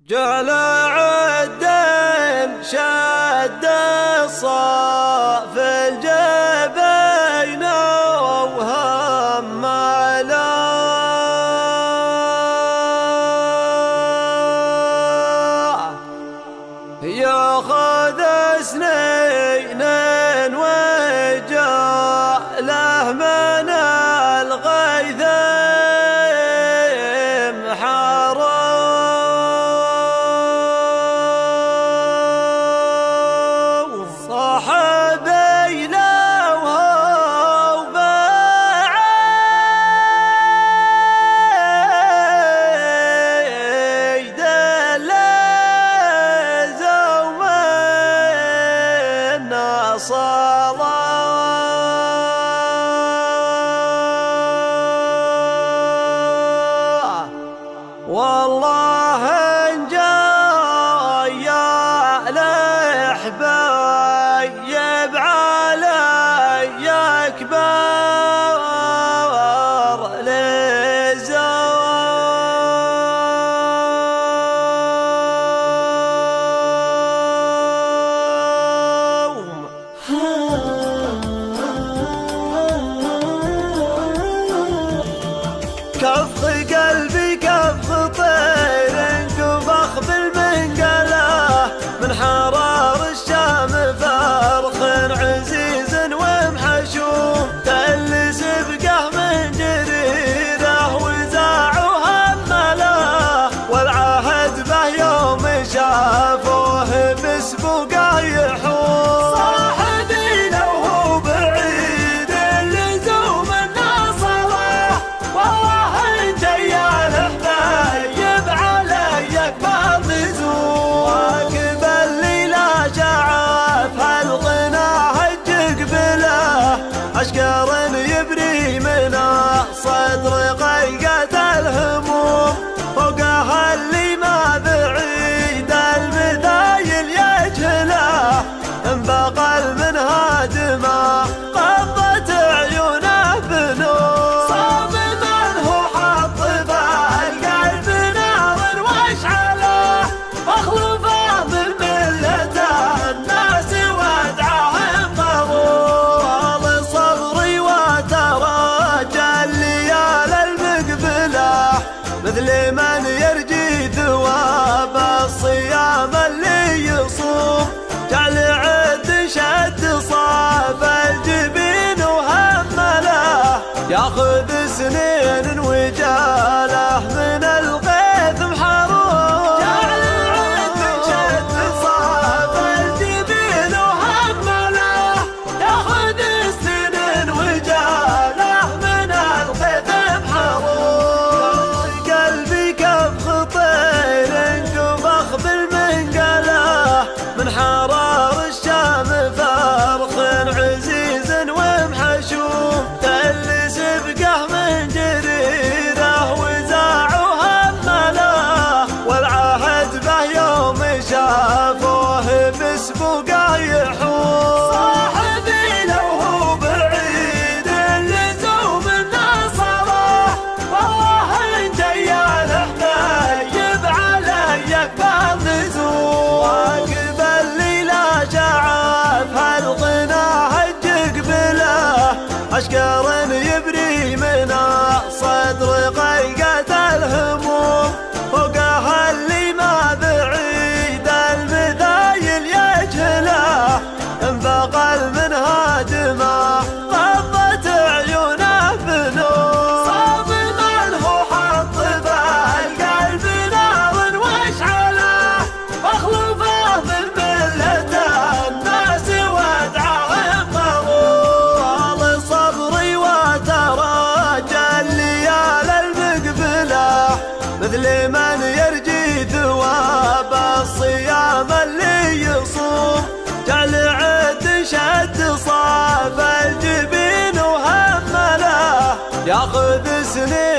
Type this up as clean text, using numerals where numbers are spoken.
جعل عدن شد الصاف الجبين وهم على ياخذ سنين وجاله من الغيث صاحبي لو هو بعيد اللزوم النصلا والله إن جاي الحبايب علي أكبر للزوم كف قلبي كف طير انكفخ بالمنقله من حرار الشام فرخ عزيز ومحشوم تلس بقه من جريره وزاع وهمله والعهد به يوم شافوه بسبوقه يحوم صاحبي لو هو بعيد اللزوم الناصله والله ان جاي الحبايب علي اكبر لزوم واقبل لي لا شعاف هالغنى هج قبله اشقر يبري من صدر غيقة الهموم فوقها اللي ما بعيد المثايل يجهله انبقل منها دماء قضت عيونه بنور صاب من هو حط بالقلب نار واشعله واخلفه من ملة الناس وادعاهم ضرور صبري وتراجى الليال المقبله مثل من يرجي ثواب الصيام اللي يصوم جعل عد شد صاف الجبين وهمله ياخذ سنين وجاله من الغيث محروم جعل عد شد صاف الجبين وهمله ياخذ سنين وجاله من الغيث محروم قلبي كف طير انكفخ بالمنقله من حرار الشام فرخ عزيز ومحشوم تلس بقه من جريره وزاع وهمله والعهد به يوم شافوه بسبوقه يحوم صاحبي لو هو بعيد اللزوم الناصله والله ان جاي الحبايب علي اكبر لزوم واقبل لي لا شعاف هالغنى هج قبله اشقر يبري من صدر غيقة الهموم فوقها اللي ما بعيد المثايل يجهله انبقل منها دماء قضت عيونه بنور صاب من هو حط بالقلب نار واشعله واخلفه من ملة الناس وادعاهم ضرور صبري وتراجى الليال المقبله مثل من يرجي ثواب الصيام اللي يصوم جعل عد شد صاف الجبين وهمله ياخذ سنين